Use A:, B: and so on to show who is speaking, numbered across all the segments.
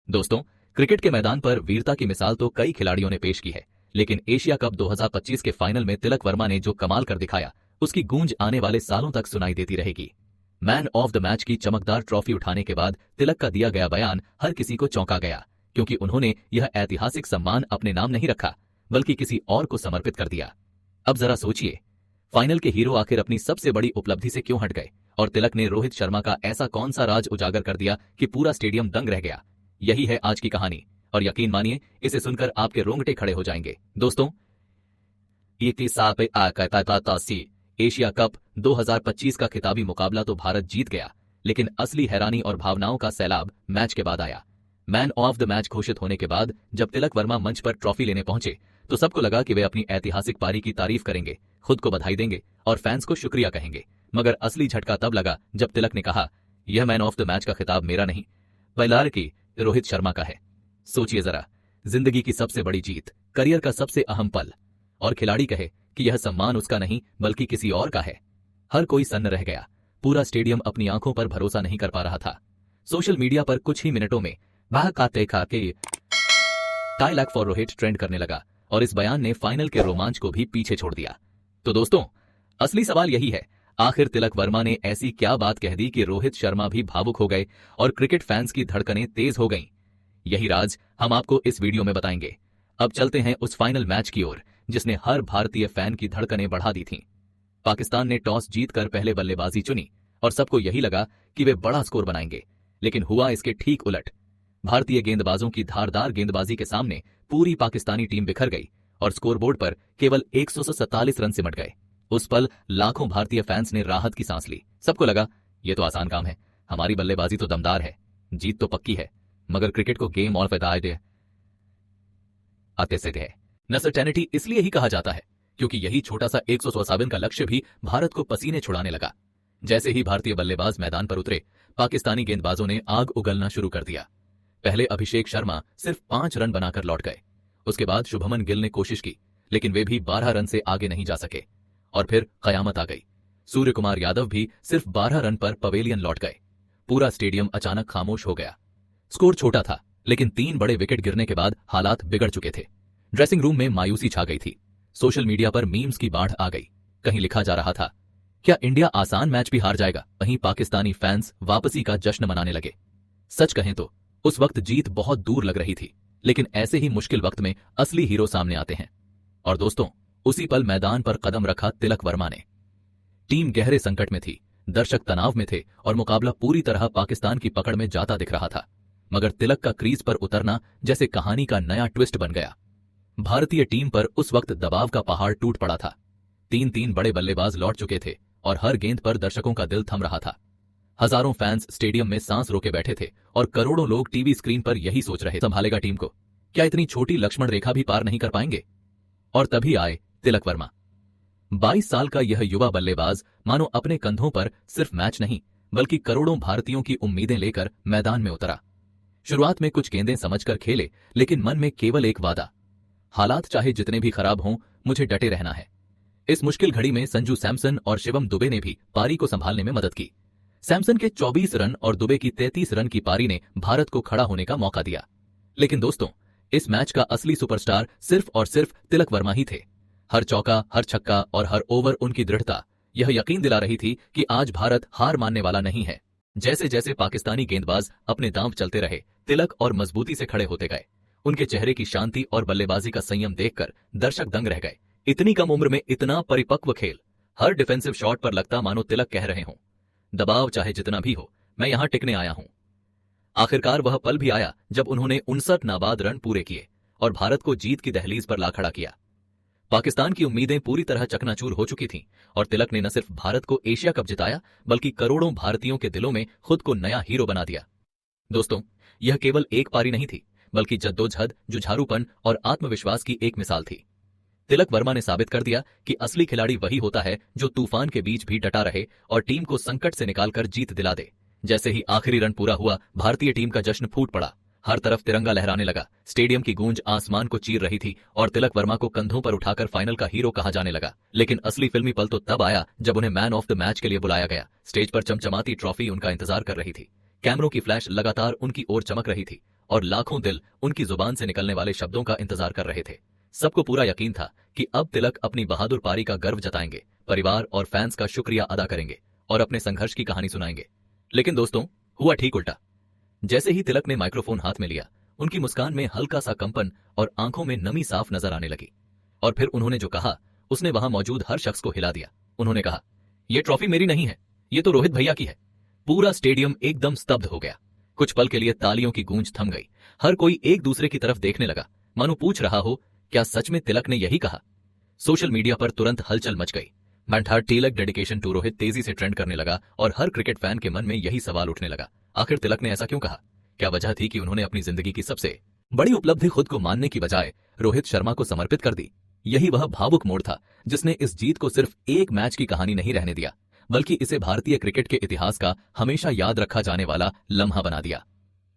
A: दोस्तों, क्रिकेट के मैदान पर वीरता की मिसाल तो कई खिलाड़ियों ने पेश की है, लेकिन एशिया कप 2025 के फाइनल में तिलक वर्मा ने जो कमाल कर दिखाया, उसकी गूंज आने वाले सालों तक सुनाई देती रहेगी। मैन ऑफ द मैच की चमकदार ट्रॉफी उठाने के बाद तिलक का दिया गया बयान हर किसी को चौंका गया, क्योंकि उन्होंने यह ऐतिहासिक सम्मान अपने नाम नहीं रखा, बल्कि किसी और को समर्पित कर दिया। अब जरा सोचिए, फाइनल के हीरो आखिर अपनी सबसे बड़ी उपलब्धि से क्यों हट गए, और तिलक ने रोहित शर्मा का ऐसा कौन सा राज उजागर कर दिया कि पूरा स्टेडियम दंग रह गया। यही है आज की कहानी, और यकीन मानिए, इसे सुनकर आपके रोंगटे खड़े हो जाएंगे। दोस्तों, एशिया कप 2025 का खिताबी मुकाबला तो भारत जीत गया, लेकिन असली हैरानी और भावनाओं का सैलाब मैच के बाद आया। मैन ऑफ द मैच घोषित होने के बाद जब तिलक वर्मा मंच पर ट्रॉफी लेने पहुंचे, तो सबको लगा कि वे अपनी ऐतिहासिक पारी की तारीफ करेंगे, खुद को बधाई देंगे और फैंस को शुक्रिया कहेंगे। मगर असली झटका तब लगा जब तिलक ने कहा, यह मैन ऑफ द मैच का खिताब मेरा नहीं, बल्कि रोहित शर्मा का है। सोचिए जरा, जिंदगी की सबसे बड़ी जीत, करियर का सबसे अहम पल, और खिलाड़ी कहे कि यह सम्मान उसका नहीं बल्कि किसी और का है। हर कोई सन्न रह गया। पूरा स्टेडियम अपनी आंखों पर भरोसा नहीं कर पा रहा था। सोशल मीडिया पर कुछ ही मिनटों में वाह खाते खाके टाई लैक फॉर रोहित ट्रेंड करने लगा, और इस बयान ने फाइनल के रोमांच को भी पीछे छोड़ दिया। तो दोस्तों, असली सवाल यही है, आखिर तिलक वर्मा ने ऐसी क्या बात कह दी कि रोहित शर्मा भी भावुक हो गए और क्रिकेट फैंस की धड़कनें तेज हो गईं? यही राज हम आपको इस वीडियो में बताएंगे। अब चलते हैं उस फाइनल मैच की ओर जिसने हर भारतीय फैन की धड़कनें बढ़ा दी थीं। पाकिस्तान ने टॉस जीतकर पहले बल्लेबाजी चुनी और सबको यही लगा कि वे बड़ा स्कोर बनाएंगे, लेकिन हुआ इसके ठीक उलट। भारतीय गेंदबाजों की धारदार गेंदबाजी के सामने पूरी पाकिस्तानी टीम बिखर गई और स्कोरबोर्ड पर केवल 147 रन सिमट गए। उस पल लाखों भारतीय फैंस ने राहत की सांस ली। सबको लगा, यह तो आसान काम है, हमारी बल्लेबाजी तो दमदार है, जीत तो पक्की है। मगर क्रिकेट को गेम ऑफ आते से है नसर्टेनिटी इसलिए ही कहा जाता है क्योंकि यही छोटा सा 157 का लक्ष्य भी भारत को पसीने छुड़ाने लगा। जैसे ही भारतीय बल्लेबाज मैदान पर उतरे, पाकिस्तानी गेंदबाजों ने आग उगलना शुरू कर दिया। पहले अभिषेक शर्मा सिर्फ 5 रन बनाकर लौट गए। उसके बाद शुभमन गिल ने कोशिश की, लेकिन वे भी 12 रन से आगे नहीं जा सके। और फिर कयामत आ गई। सूर्य कुमार यादव भी सिर्फ 12 रन पर पवेलियन लौट गए। पूरा स्टेडियम अचानक खामोश हो गया। स्कोर छोटा था, लेकिन 3 बड़े विकेट गिरने के बाद हालात बिगड़ चुके थे। ड्रेसिंग रूम में मायूसी छा गई थी। सोशल मीडिया पर मीम्स की बाढ़ आ गई। कहीं लिखा जा रहा था, क्या इंडिया आसान मैच भी हार जाएगा? वहीं पाकिस्तानी फैंस वापसी का जश्न मनाने लगे। सच कहें तो उस वक्त जीत बहुत दूर लग रही थी, लेकिन ऐसे ही मुश्किल वक्त में असली हीरो सामने आते हैं। और दोस्तों, उसी पल मैदान पर कदम रखा तिलक वर्मा ने। टीम गहरे संकट में थी, दर्शक तनाव में थे और मुकाबला पूरी तरह पाकिस्तान की पकड़ में जाता दिख रहा था। मगर तिलक का क्रीज पर उतरना जैसे कहानी का नया ट्विस्ट बन गया। भारतीय टीम पर उस वक्त दबाव का पहाड़ टूट पड़ा था। 3 बड़े बल्लेबाज लौट चुके थे और हर गेंद पर दर्शकों का दिल थम रहा था। हजारों फैंस स्टेडियम में सांस रोके बैठे थे और करोड़ों लोग टीवी स्क्रीन पर यही सोच रहे, संभालेगा टीम को? क्या इतनी छोटी लक्ष्मण रेखा भी पार नहीं कर पाएंगे? और तभी आए तिलक वर्मा। 22 साल का यह युवा बल्लेबाज मानो अपने कंधों पर सिर्फ मैच नहीं, बल्कि करोड़ों भारतीयों की उम्मीदें लेकर मैदान में उतरा। शुरुआत में कुछ गेंदें समझकर खेले, लेकिन मन में केवल एक वादा, हालात चाहे जितने भी खराब हों, मुझे डटे रहना है। इस मुश्किल घड़ी में संजू सैमसन और शिवम दुबे ने भी पारी को संभालने में मदद की। सैमसन के 24 रन और दुबे की 33 रन की पारी ने भारत को खड़ा होने का मौका दिया। लेकिन दोस्तों, इस मैच का असली सुपरस्टार सिर्फ और सिर्फ तिलक वर्मा ही थे। हर चौका, हर छक्का और हर ओवर उनकी दृढ़ता यह यकीन दिला रही थी कि आज भारत हार मानने वाला नहीं है। जैसे जैसे पाकिस्तानी गेंदबाज अपने दांव चलते रहे, तिलक और मजबूती से खड़े होते गए। उनके चेहरे की शांति और बल्लेबाजी का संयम देखकर दर्शक दंग रह गए। इतनी कम उम्र में इतना परिपक्व खेल, हर डिफेंसिव शॉट पर लगता मानो तिलक कह रहे हों, दबाव चाहे जितना भी हो, मैं यहां टिकने आया हूं। आखिरकार वह पल भी आया जब उन्होंने 59 नाबाद रन पूरे किए और भारत को जीत की दहलीज पर ला खड़ा किया। पाकिस्तान की उम्मीदें पूरी तरह चकनाचूर हो चुकी थीं और तिलक ने न सिर्फ भारत को एशिया कप जिताया, बल्कि करोड़ों भारतीयों के दिलों में खुद को नया हीरो बना दिया। दोस्तों, यह केवल एक पारी नहीं थी, बल्कि जद्दोजहद, जुझारूपन और आत्मविश्वास की एक मिसाल थी। तिलक वर्मा ने साबित कर दिया कि असली खिलाड़ी वही होता है जो तूफान के बीच भी डटा रहे और टीम को संकट से निकालकर जीत दिला दे। जैसे ही आखिरी रन पूरा हुआ, भारतीय टीम का जश्न फूट पड़ा। हर तरफ तिरंगा लहराने लगा, स्टेडियम की गूंज आसमान को चीर रही थी और तिलक वर्मा को कंधों पर उठाकर फाइनल का हीरो कहा जाने लगा। लेकिन असली फिल्मी पल तो तब आया जब उन्हें मैन ऑफ द मैच के लिए बुलाया गया। स्टेज पर चमचमाती ट्रॉफी उनका इंतजार कर रही थी। कैमरों की फ्लैश लगातार उनकी ओर चमक रही थी और लाखों दिल उनकी जुबान से निकलने वाले शब्दों का इंतजार कर रहे थे। सबको पूरा यकीन था कि अब तिलक अपनी बहादुर पारी का गर्व जताएंगे, परिवार और फैंस का शुक्रिया अदा करेंगे और अपने संघर्ष की कहानी सुनाएंगे। लेकिन दोस्तों, हुआ ठीक उल्टा। जैसे ही तिलक ने माइक्रोफोन हाथ में लिया, उनकी मुस्कान में हल्का सा कंपन और आंखों में नमी साफ नजर आने लगी। और फिर उन्होंने जो कहा, उसने वहां मौजूद हर शख्स को हिला दिया। उन्होंने कहा, यह ट्रॉफी मेरी नहीं है, ये तो रोहित भैया की है। पूरा स्टेडियम एकदम स्तब्ध हो गया। कुछ पल के लिए तालियों की गूंज थम गई। हर कोई एक दूसरे की तरफ देखने लगा, मानो पूछ रहा हो, क्या सच में तिलक ने यही कहा? सोशल मीडिया पर तुरंत हलचल मच गई। मैंथार तिलक डेडिकेशन टू रोहित तेजी से ट्रेंड करने लगा और हर क्रिकेट फैन के मन में यही सवाल उठने लगा, आखिर तिलक ने ऐसा क्यों कहा? क्या वजह थी कि उन्होंने अपनी जिंदगी की सबसे बड़ी उपलब्धि खुद को मानने की बजाय रोहित शर्मा को समर्पित कर दी? यही वह भावुक मोड़ था जिसने इस जीत को सिर्फ एक मैच की कहानी नहीं रहने दिया, बल्कि इसे भारतीय क्रिकेट के इतिहास का हमेशा याद रखा जाने वाला लम्हा बना दिया।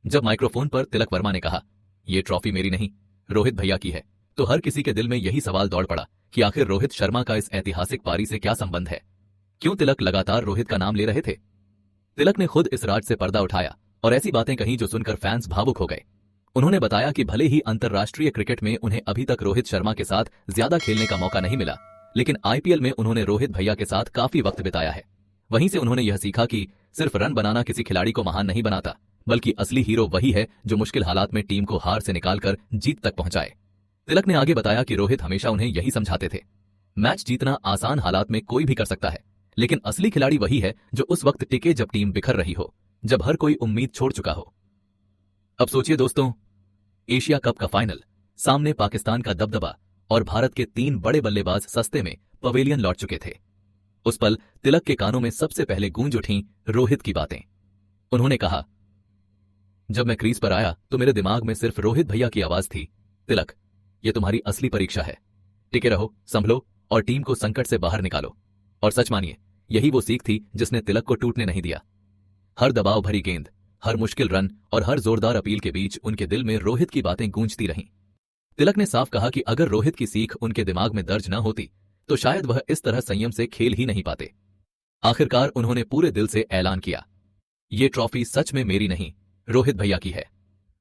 A: जब माइक्रोफोन पर तिलक वर्मा ने कहा, यह ट्रॉफी मेरी नहीं, रोहित भैया की है, तो हर किसी के दिल में यही सवाल दौड़ पड़ा कि आखिर रोहित शर्मा का इस ऐतिहासिक पारी से क्या संबंध है? क्यों तिलक लगातार रोहित का नाम ले रहे थे? तिलक ने खुद इस राज से पर्दा उठाया और ऐसी बातें कही जो सुनकर फैंस भावुक हो गए। उन्होंने बताया कि भले ही अंतर्राष्ट्रीय क्रिकेट में उन्हें अभी तक रोहित शर्मा के साथ ज्यादा खेलने का मौका नहीं मिला, लेकिन आईपीएल में उन्होंने रोहित भैया के साथ काफी वक्त बिताया है। वहीं से उन्होंने यह सीखा कि सिर्फ रन बनाना किसी खिलाड़ी को महान नहीं बनाता, बल्कि असली हीरो वही है जो मुश्किल हालात में टीम को हार से निकालकर जीत तक पहुंचाए। तिलक ने आगे बताया कि रोहित हमेशा उन्हें यही समझाते थे, मैच जीतना आसान हालात में कोई भी कर सकता है, लेकिन असली खिलाड़ी वही है जो उस वक्त टिके जब टीम बिखर रही हो, जब हर कोई उम्मीद छोड़ चुका हो। अब सोचिए दोस्तों, एशिया कप का फाइनल, सामने पाकिस्तान का दबदबा और भारत के 3 बड़े बल्लेबाज सस्ते में पवेलियन लौट चुके थे। उस पल तिलक के कानों में सबसे पहले गूंज उठी रोहित की बातें। उन्होंने कहा, जब मैं क्रीज पर आया तो मेरे दिमाग में सिर्फ रोहित भैया की आवाज थी, तिलक, ये तुम्हारी असली परीक्षा है, टिके रहो, संभलो और टीम को संकट से बाहर निकालो। और सच मानिए, यही वो सीख थी जिसने तिलक को टूटने नहीं दिया। हर दबाव भरी गेंद, हर मुश्किल रन और हर जोरदार अपील के बीच उनके दिल में रोहित की बातें गूंजती रहीं। तिलक ने साफ कहा कि अगर रोहित की सीख उनके दिमाग में दर्ज न होती तो शायद वह इस तरह संयम से खेल ही नहीं पाते। आखिरकार उन्होंने पूरे दिल से ऐलान किया, ये ट्रॉफी सच में मेरी नहीं, रोहित भैया की है।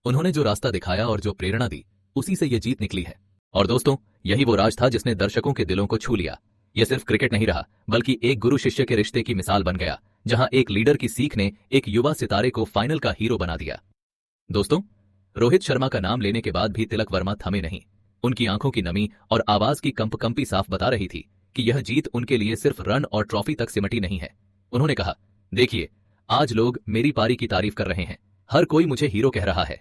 A: उन्होंने जो रास्ता दिखाया और जो प्रेरणा दी, उसी से ये जीत निकली है। और दोस्तों, यही वो राज था जिसने दर्शकों के दिलों को छू लिया। यह सिर्फ क्रिकेट नहीं रहा, बल्कि एक गुरु शिष्य के रिश्ते की मिसाल बन गया, जहां एक लीडर की सीख ने एक युवा सितारे को फाइनल का हीरो बना दिया। दोस्तों, रोहित शर्मा का नाम लेने के बाद भी तिलक वर्मा थमे नहीं। उनकी आंखों की नमी और आवाज की कंपकंपी साफ बता रही थी कि यह जीत उनके लिए सिर्फ रन और ट्रॉफी तक सिमटी नहीं है। उन्होंने कहा, देखिए, आज लोग मेरी पारी की तारीफ कर रहे हैं, हर कोई मुझे हीरो कह रहा है,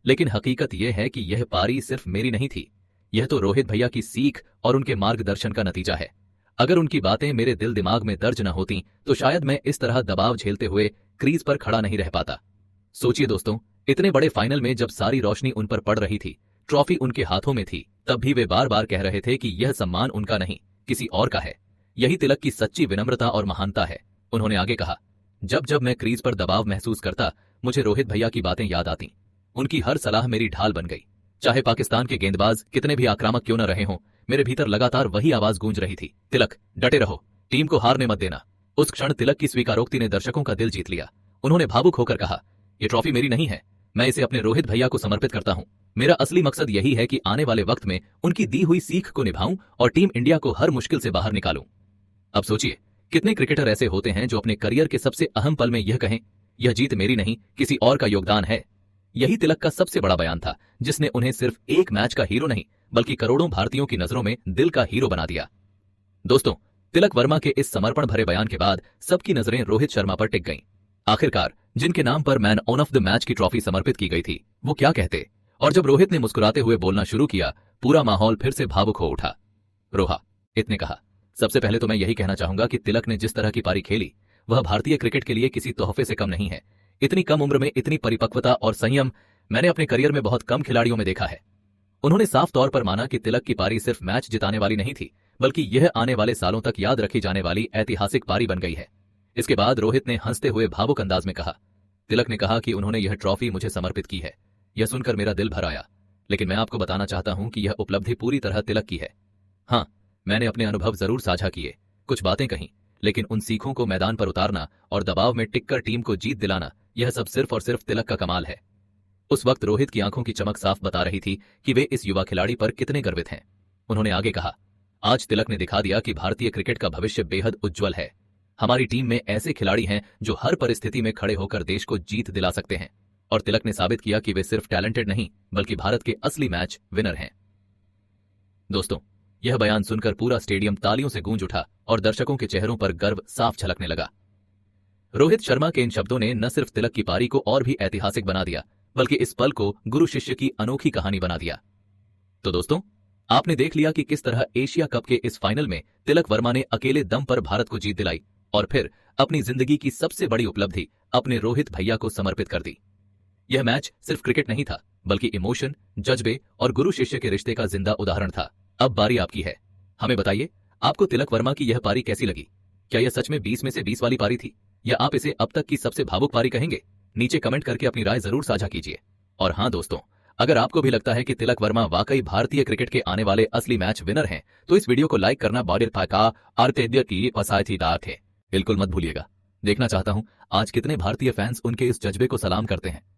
A: लेकिन हकीकत यह है कि यह पारी सिर्फ मेरी नहीं थी, यह तो रोहित भैया की सीख और उनके मार्गदर्शन का नतीजा है। अगर उनकी बातें मेरे दिल दिमाग में दर्ज न होती तो शायद मैं इस तरह दबाव झेलते हुए क्रीज पर खड़ा नहीं रह पाता। सोचिए दोस्तों, इतने बड़े फाइनल में जब सारी रोशनी उन पर पड़ रही थी, ट्रॉफी उनके हाथों में थी, तब भी वे बार बार कह रहे थे कि यह सम्मान उनका नहीं, किसी और का है। यही तिलक की सच्ची विनम्रता और महानता है। उन्होंने आगे कहा, जब जब मैं क्रीज पर दबाव महसूस करता, मुझे रोहित भैया की बातें याद आती। उनकी हर सलाह मेरी ढाल बन गई। चाहे पाकिस्तान के गेंदबाज कितने भी आक्रामक क्यों न रहे हों, मेरे भीतर लगातार वही आवाज गूंज रही थी, तिलक, डटे रहो, टीम को हारने मत देना। उस क्षण तिलक की स्वीकारोक्ति ने दर्शकों का दिल जीत लिया। उन्होंने भावुक होकर कहा, यह ट्रॉफी मेरी नहीं है, मैं इसे अपने रोहित भैया को समर्पित करता हूं। मेरा असली मकसद यही है कि आने वाले वक्त में उनकी दी हुई सीख को निभाऊं और टीम इंडिया को हर मुश्किल से बाहर निकालूं। अब सोचिए, कितने क्रिकेटर ऐसे होते हैं जो अपने करियर के सबसे अहम पल में यह कहें, यह जीत मेरी नहीं, किसी और का योगदान है। यही तिलक का सबसे बड़ा बयान था, जिसने उन्हें सिर्फ एक मैच का हीरो नहीं, बल्कि करोड़ों भारतीयों की नजरों में दिल का हीरो बना दिया। दोस्तों, तिलक वर्मा के इस समर्पण भरे बयान के बाद सबकी नजरें रोहित शर्मा पर टिक गईं। आखिरकार जिनके नाम पर मैन ऑफ द मैच की ट्रॉफी समर्पित की गई थी, वो क्या कहते? और जब रोहित ने मुस्कुराते हुए बोलना शुरू किया, पूरा माहौल फिर से भावुक हो उठा। रोहा, इतने कहा, सबसे पहले तो मैं यही कहना चाहूंगा कि तिलक ने जिस तरह की पारी खेली, वह भारतीय क्रिकेट के लिए किसी तोहफे से कम नहीं है। इतनी कम उम्र में इतनी परिपक्वता और संयम मैंने अपने करियर में बहुत कम खिलाड़ियों में देखा है। उन्होंने साफ तौर पर माना कि तिलक की पारी सिर्फ मैच जिताने वाली नहीं थी, बल्कि यह आने वाले सालों तक याद रखी जाने वाली ऐतिहासिक पारी बन गई है। इसके बाद रोहित ने हंसते हुए भावुक अंदाज में कहा, तिलक ने कहा कि उन्होंने यह ट्रॉफी मुझे समर्पित की है। यह सुनकर मेरा दिल भर आया, लेकिन मैं आपको बताना चाहता हूं कि यह उपलब्धि पूरी तरह तिलक की है। हाँ, मैंने अपने अनुभव जरूर साझा किए, कुछ बातें कहीं, लेकिन उन सीखों को मैदान पर उतारना और दबाव में टिककर टीम को जीत दिलाना, यह सब सिर्फ और सिर्फ तिलक का कमाल है। उस वक्त रोहित की आंखों की चमक साफ बता रही थी कि वे इस युवा खिलाड़ी पर कितने गर्वित हैं। उन्होंने आगे कहा, आज तिलक ने दिखा दिया कि भारतीय क्रिकेट का भविष्य बेहद उज्जवल है। हमारी टीम में ऐसे खिलाड़ी हैं जो हर परिस्थिति में खड़े होकर देश को जीत दिला सकते हैं। और तिलक ने साबित किया कि वे सिर्फ टैलेंटेड नहीं बल्कि भारत के असली मैच विनर हैं। दोस्तों, यह बयान सुनकर पूरा स्टेडियम तालियों से गूंज उठा और दर्शकों के चेहरों पर गर्व साफ झलकने लगा। रोहित शर्मा के इन शब्दों ने न सिर्फ तिलक की पारी को और भी ऐतिहासिक बना दिया बल्कि इस पल को गुरु शिष्य की अनोखी कहानी बना दिया। तो दोस्तों, आपने देख लिया कि किस तरह एशिया कप के इस फाइनल में तिलक वर्मा ने अकेले दम पर भारत को जीत दिलाई और फिर अपनी जिंदगी की सबसे बड़ी उपलब्धि अपने रोहित भैया को समर्पित कर दी। यह मैच सिर्फ क्रिकेट नहीं था बल्कि इमोशन, जज्बे और गुरु शिष्य के रिश्ते का जिंदा उदाहरण था। अब बारी आपकी है। हमें बताइए, आपको तिलक वर्मा की यह पारी कैसी लगी? क्या यह सच में 20 में से 20 वाली पारी थी या आप इसे अब तक की सबसे भावुक पारी कहेंगे? नीचे कमेंट करके अपनी राय जरूर साझा कीजिए। और हां दोस्तों, अगर आपको भी लगता है कि तिलक वर्मा वाकई भारतीय क्रिकेट के आने वाले असली मैच विनर हैं, तो इस वीडियो को लाइक करना बिल्कुल मत भूलिएगा। देखना चाहता हूं आज कितने भारतीय फैंस उनके इस जज्बे को सलाम करते हैं।